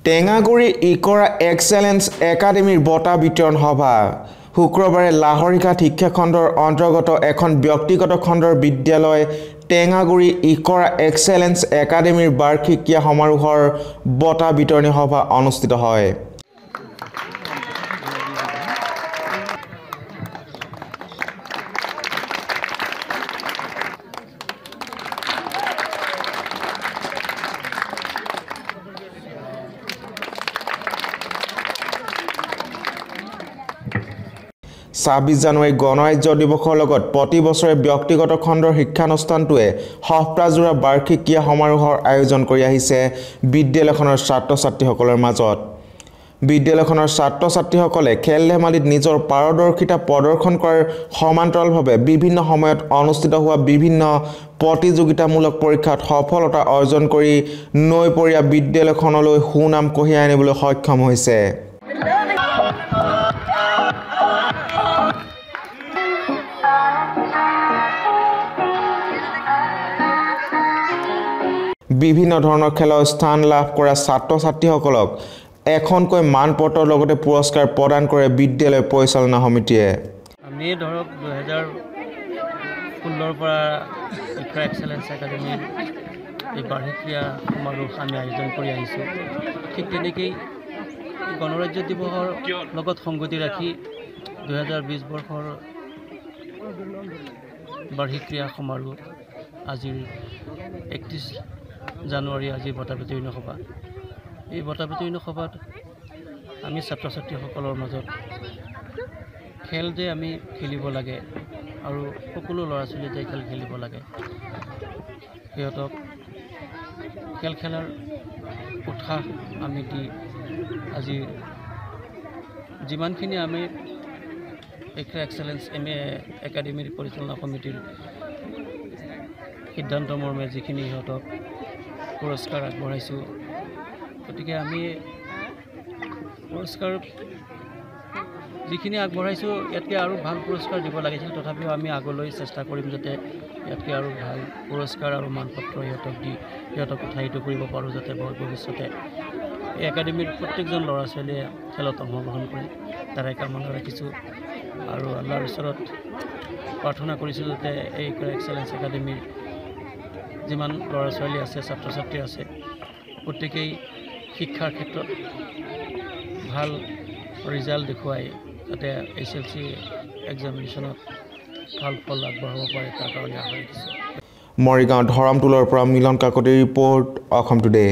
Tengaguri ইকৰা excellence একাডেমীৰ বঁটা বিতৰণ সভা শুক্ৰবাৰে লাহৰীঘাট শিক্ষা খণ্ডৰ অন্তৰ্গত এখন ব্যক্তিগত খণ্ডৰ বিদ্যালয় টেঙাগুৰি ইকৰা এক্সেলেন্স একাডেমীৰ বাৰ্ষিক ক্ৰীড়া সমাৰোহৰ বঁটা বিতৰণী সভা অনুষ্ঠিত হয়। ছাব্বিছ জানুৱাৰী গণৰাজ্য দিৱসৰ লগত প্ৰতি বছৰে ব্যক্তিগত খণ্ডৰ শিক্ষানুষ্ঠানটোৱে সপ্তাহজোৰা বাৰ্ষিক ক্ৰীড়া সমাৰোহৰ আয়োজন কৰি আহিছে বিদ্যালয়খনৰ ছাত্ৰ-ছাত্ৰীসকলৰ মাজত। বিদ্যালয়খনৰ ছাত্ৰ-ছাত্ৰীসকলে খেল ধেমালিত নিজৰ পাৰদৰ্শিতা প্ৰদৰ্শন কৰাৰ সমান্তৰালভাৱে বিভিন্ন সময়ত অনুষ্ঠিত হোৱা বিভিন্ন প্ৰতিযোগিতামূলক পৰীক্ষাত সফলতা অৰ্জন কৰি নৈপৰীয়া বিদ্যালয়খনলৈ সুনাম কঢ়িয়াই আনিবলৈ সক্ষম হৈছে। বিভিন্ন ধৰণৰ খেলৰ স্থান লাভ কৰা ছাত্ৰ-ছাত্ৰীসকলক এখনকৈ মানপত্ৰৰ লগতে পুৰস্কাৰ প্ৰদান কৰে বিদ্যালয় পৰিচালনা সমিতিয়ে। আমি ধৰক 2016ৰ পৰা ইকৰা এক্সেলেন্স একাডেমীৰ এই বাৰ্ষিক ক্ৰীড়া সমাৰোহ আমি আয়োজন কৰি আহিছোঁ। ঠিক তেনেকেই গণৰাজ্য দিৱসৰ লগত সংগতি ৰাখি 2020 বৰ্ষৰ বাৰ্ষিক ক্ৰীড়া সমাৰোহ আজিৰ 31 জানুৱাৰী আজি বঁটা বিতৰণী সভা। এই বঁটা বিতৰণী সভাত আমি ছাত্ৰ ছাত্ৰীসকলৰ মাজত খেল যে আমি খেলিব লাগে আৰু সকলো ল'ৰা ছোৱালীয়ে যে খেল খেলিব লাগে, সিহঁতক খেল খেলাৰ উৎসাহ আমি দি আজি যিমানখিনি আমি ইকৰা এক্সেলেন্স একাডেমীৰ পৰিচালনা সমিতিৰ সিদ্ধান্ত মৰ্মে যিখিনি সিহঁতক পুৰস্কাৰ আগবঢ়াইছোঁ, গতিকে আমি পুৰস্কাৰ যিখিনি আগবঢ়াইছোঁ ইয়াতকৈ আৰু ভাল পুৰস্কাৰ দিব লাগিছিল। তথাপিও আমি আগলৈ চেষ্টা কৰিম যাতে ইয়াতকৈ আৰু ভাল পুৰস্কাৰ আৰু মানপত্ৰ সিহঁতক দি সিহঁতক উৎসাহিত কৰিব পাৰোঁ, যাতে ভৱিষ্যতে এই একাডেমীৰ প্ৰত্যেকজন ল'ৰা ছোৱালীয়ে খেলত অংশগ্ৰহণ কৰে, তাৰে কামনা ৰাখিছোঁ। আৰু আল্লাহৰ ওচৰত প্ৰাৰ্থনা কৰিছোঁ যাতে এই ইকৰা এক্সেলেন্স একাডেমীৰ যিমান ল'ৰা ছোৱালী আছে, ছাত্ৰ ছাত্ৰী আছে, প্ৰত্যেকেই শিক্ষাৰ ক্ষেত্ৰত ভাল ৰিজাল্ট দেখুৱাই যাতে SLC এক্সামিনেশ্যনত ভাল ফল আগবঢ়াব পাৰে, তাৰ কাৰণে আশা ৰাখিছোঁ। মৰিগাঁও ধৰমটোলৰ পৰা মিলন কাকতিৰ ৰিপৰ্ট, অসম টুডে।